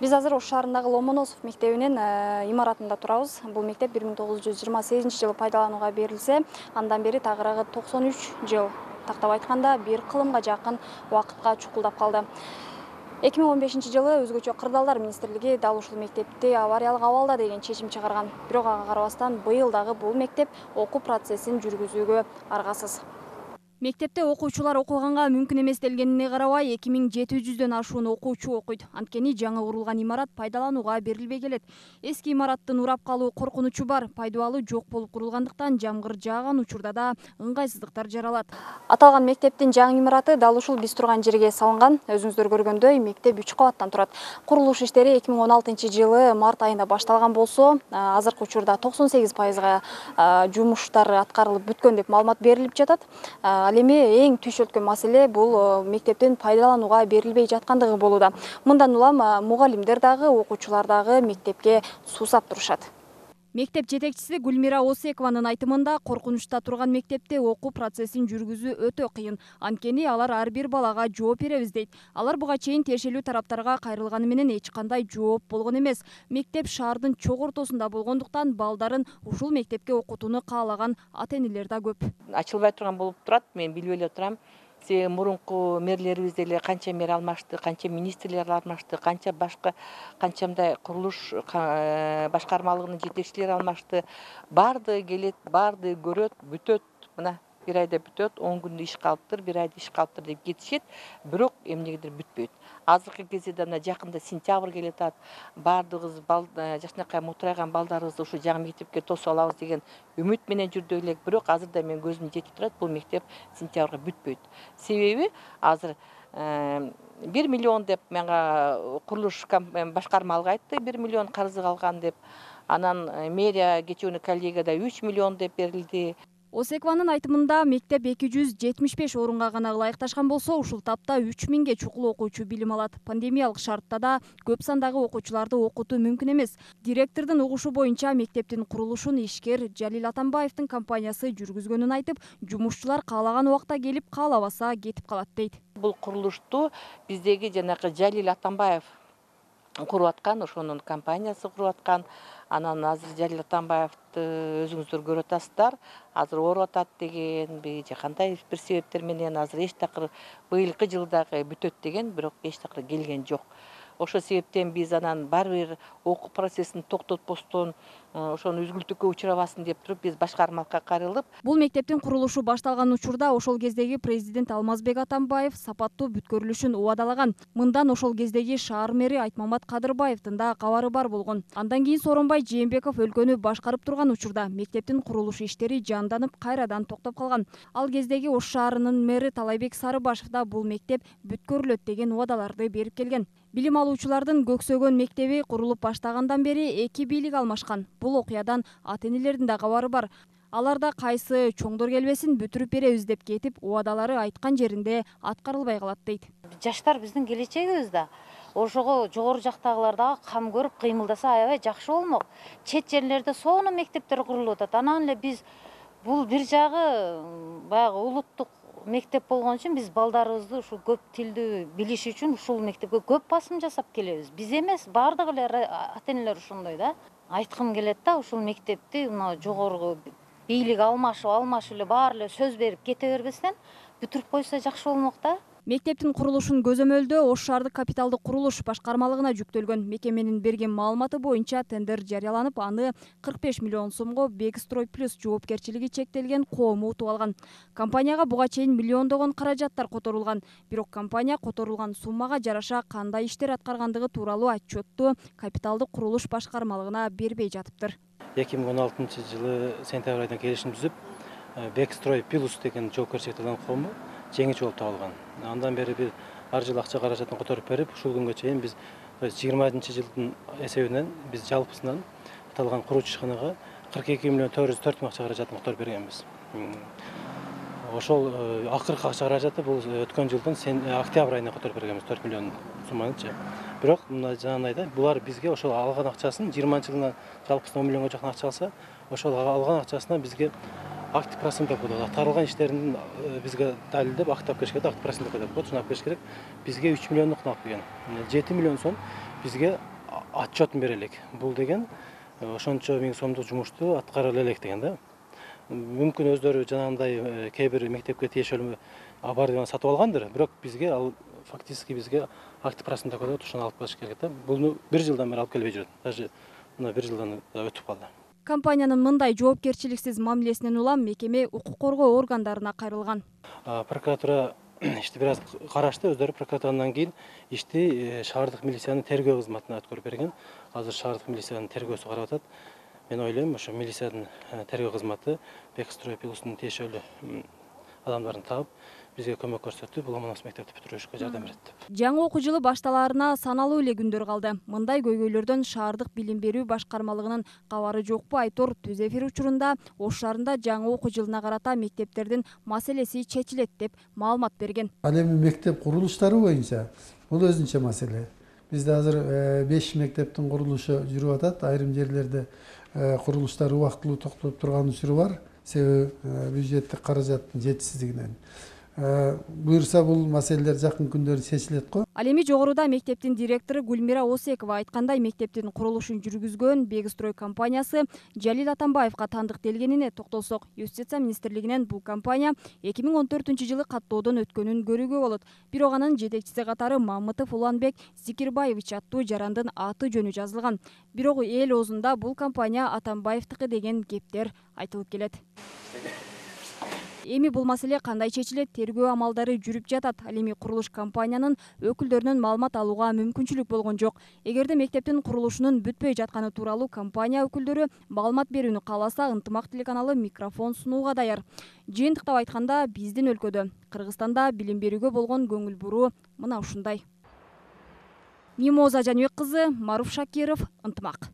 Биз азыр Ош шаарындагы Ломоносов мектебинин имаратында турабыз. Бул мектеп 1928 жылы пайдаланууга берилсе, андан бери тагыраагы 93 жыл, тактап айтканда 1 кылымга жакын убакытка чукулдап калды. 2015 жылы өзгөчө кырдаалдар министрлиги дал ушул мектепти авариялык абалда деген чечим чыгарган. Бирок ага карабастан быйыл дагы бул мектеп окуу процессин жүргүзүүгө аргасыз. Мектепте окуучулар окуганга мүмкүн эмес делгенине карабай 2700дөн ашуун окуучу окуйт. Анткени жаңы курулган имарат пайдаланууга берилбей келет. Эски имараттын урап калуу коркунучу бар. Пайдубалы жок болуп курулгандыктан жамгыр жааган учурда да ыңгайсыздыктар жаралат. Аталган мектептин жаңы имараты дал ушул биз турган жерге салынган. Өзүңүздөр көргөндөй мектеп 3 кабаттан турат. Курулуш иштери 2016 жылы март айында башталган болсо, азыркы учурда 98%га жумуштар аткарылып бүткөн деп маалымат берилип жатат. Ал эми эң түйшө өткөн маселе бул мектептин пайдаланууга берилбей жаткандыгы болууда. Мындан улам мугалимдер дагы, окуучулар дагы мектепке суусап турушат. Мектеп жетекчиси Гүлмира Осекованын айтымында коркунучта турган мектепте окуу процессин жүргүзүү өтө кыйын. Анткени алар ар бир балага жооп беребиз дейт. Алар буга чейин тиешелүү тараптарга кайрылганы менен эч кандай жооп болгон эмес. Мектеп шаардын чок ортосунда болгондуктан балдарын ушул мектепке окутууну каалаган ата-энелер да көп. Ачылбай турган болуп турат, мен билбей эле турам. Себеби мурунку мэрлерибиз деле канча мэр алмашты, канча министрлер алмашты, канчамдай курулуш башкармалыгынын жетекчилери алмашты. Барды келет, барды көрөт, бүтөт. Мына бир айда бүтөт, 10 күндө иш калыптыр, бир айда иш калыптыр деп кетишет, бирок эмнегедир бүтпөйт. Азыркы кезде да мына жакында сентябрь келет атат. Бардыгыбыз жакшынакай мутурайган балдарыбызды ушу жаңы мектепке тосуп алабыз деген үмүт менен жүрдүк элек, бирок азыр да мен көзүм жетип турат, бул мектеп сентябрга бүтпөйт. Себеби азыр 1 миллион деп мага курулуш башкармалыгы айтты, 1 миллион карызы калган деп. Анан мэрия кечүүнү коллегияда 3 миллион деп берилди. Осекованын айтымында мектеп 275 орунга гана ылайыкташкан болсо, ушул тапта 3000ге чукул окуучу билим алат. Пандемиялык шартта да көп сандагы окуучуларды окутуу мүмкүн эмес. Директордун угушу боюнча мектептин курулушун ишкер Жалил Атамбаевдин компаниясы жүргүзгөнүн айтып, жумушчулар каалаган убакта келип, каалабаса кетип калат дейт. Бул курулушту биздеги жанагы Жалил Атамбаев куруп аткан, ошонун компаниясы куруп аткан. Анан азыр Жалил Атамбаевди өзүңүздөр көрүп атасыздар. Азыр ооруп атат дегенби, же кандай бир себептер менен азыр эч такыр быйылкы жылдагы бүтөт деген, бирок эч такыр келген жок. Ошол себептен биз анан баары бир окуу процессин токтотпостон ошону үзгүлтүккө учурабасын деп туруп биз башкармалыкка кайрылып. Бул мектептин курулушу башталган учурда ошол кездеги президент Алмазбек Атамбаев сапаттуу бүткөрүлүшүн убадалаган. Мындан ошол кездеги шаар мэри Айтмамат Кадырбаевдин да кабары бар болгон. Андан кийин Сооронбай Жээнбеков өлкөнү башкарып турган учурда мектептин курулуш иштери жанданып, кайрадан токтоп калган. Ал кездеги Ош шаарынын мэри Талайбек Сарыбашев да бул мектеп бүткөрүлөт деген убадаларды берип келген. Билим алуучулардын көксөгөн мектеби курулуп баштагандан бери 2 бийлик алмашкан. Бул окуядан ата-энелердин да кабары бар. Алар да кайсы чоңдор келбесин бүтүрүп беребиз деп кетип, убадалары айткан жеринде аткарылбай калат дейт. Жаштар биздин келечегибиз да. Ошого жогору жактагылар дагы кам көрүп кыймылдаса аябай жакшы болмок. Чет жерлерде сонун мектептер курулуп атат. Анан эле биз бул бир жагы баягы улуттук мектеп болгон үчүн биз балдарыбызды ушу көп тилдүү билиши үчүн ушул мектепке көп басым жасап келебиз. Биз эмес, бардык эле ата-энелер ошондой да. Айткым келет да, ушул мектепти мына жогору бийлик алмашып эле баары эле сөз берип кете бербестен бүтүрүп койсо жакшы болмок да. Мектептин курулушун көзөмөлдөө Ош шаардык капиталдык курулуш башкармалыгына жүктөлгөн. Мекеменин берген маалыматы боюнча тендер жарыяланып, аны 45 миллион сомго Бекстрой плюс жоопкерчилиги чектелген коому утуп алган. Компанияга буга чейин миллиондогон каражаттар которулган. Бирок компания которулган суммага жараша кандай иштер аткаргандыгы тууралуу отчетту капиталдык курулуш башкармалыгына бербей жатыптыр. 2016 жылы сентябрь айында келишим түзүп, Бекстрой плюс деген жоопкерчиликти алган коому жеңиш болуп табылган. Андан бери бир ар жыл акча каражатын которуп берип, ушул күнгө чейин биз 20 жылдын эсебинен биз жалпысынан аталган курулуучу ишканага 42 миллион 404 миң акча каражатын которуп бергенбиз. Ошол акыркы акча каражаты бул өткөн жылдын октябрь айында которуп бергенбиз 4 миллион сумманычы. Бирок мына жанагындай булар бизге ошол алган акчасын 20 жылдан жалпысынан 10 миллионго жакын акча алса, ошол алган акчасына бизге актив процент болот. Атарылган иштердин бизге далилдеп актап бериш керек, актив процент деп коет, шуну алып бериш керек. Бизге 3 миллиондук алып берген. 7 миллион сом бизге отчетун берелик. Бул деген ошончо миң сомдук жумушту аткара элек деген да. Мүмкүн өздөрү жанагындай кээ бир мектепке тиешелүү оборудование сатып алгандыр, бирок бизге ал фактически бизге актив процент деп коет, ошону алып келиш керек да. Буну 1 жылдан бери алып келбей жүрөт. Даже мына 1 жылдан өтүп калды. Компаниянын мындай жоопкерчиликсиз мамилесинен улам мекеме укук коргоо органдарына кайрылган. Прокуратура ишти бир аз карашты, өздөрү прокуратурадан кийин ишти шаардык милициянын тергөө кызматына өткөрүп берген. Азыр шаардык милициянын тергөөсү карап атат. Мен ойлойм, ошо милициянын тергөө кызматы Бекстрой Пилустун тиешелүү адамдарын таап, бизге көмөк көрсөтүп, Ломоносов мектепти бүтүрүшкө жардам берет деп. Жаңы окуу жылы башталаарына саналуу эле күндөр калды. Мындай көйгөйлөрдөн шаардык билим берүү башкармалыгынын кабары жокпу Айтор Түз эфир учурунда Ош шаарында жаңы окуу жылына карата мектептердин маселеси чечилет деп маалымат берген. Ал эми мектеп курулуштары боюнча бул өзүнчө маселе. Бизде азыр 5 мектептин курулушу жүрүп атат. Айрым жерлерде курулуштар убактылуу токтоп турган учуру бар. Себеби бюджеттик каражаттын жетишсиздигинен. Буюрса бул маселелер жакын күндөрдө чечилет го. Ал эми жогоруда мектептин директору Гүлмира Осекова айткандай, мектептин курулушун жүргүзгөн Бекстрой компаниясы Жалил Атамбаевга тандыктелгенине токтолсок, Юстиция министрлигинен бул компания 2014-жылы каттоодон өткөнүн көрүүгө болот. Бирок анын жетекчиси катары Мамытов Уланбек Зикирбаевич аттуу жарандын аты жөнү жазылган. Бирок эл оозунда бул компания Атамбаевдики деген кептер айтылып келет. Эми бул маселе кандай чечилет, тергөө амалдары жүрүп жатат. Ал эми курулуш компаниянын өкүлдөрүнөн маалымат алууга мүмкүнчүлүк болгон жок. Эгерде мектептин курулушунун бүтпөй жатканы тууралуу компания өкүлдөрү маалымат берүүнү кааласа, Ынтымак телеканалы микрофон сунууга даяр. Жыйынтыктап айтканда, биздин өлкөдө, Кыргызстанда билим берүүгө болгон көңүл буруу мына ушундай. Мимоза Жаныбек кызы, Маруф Шакиров, Ынтымак.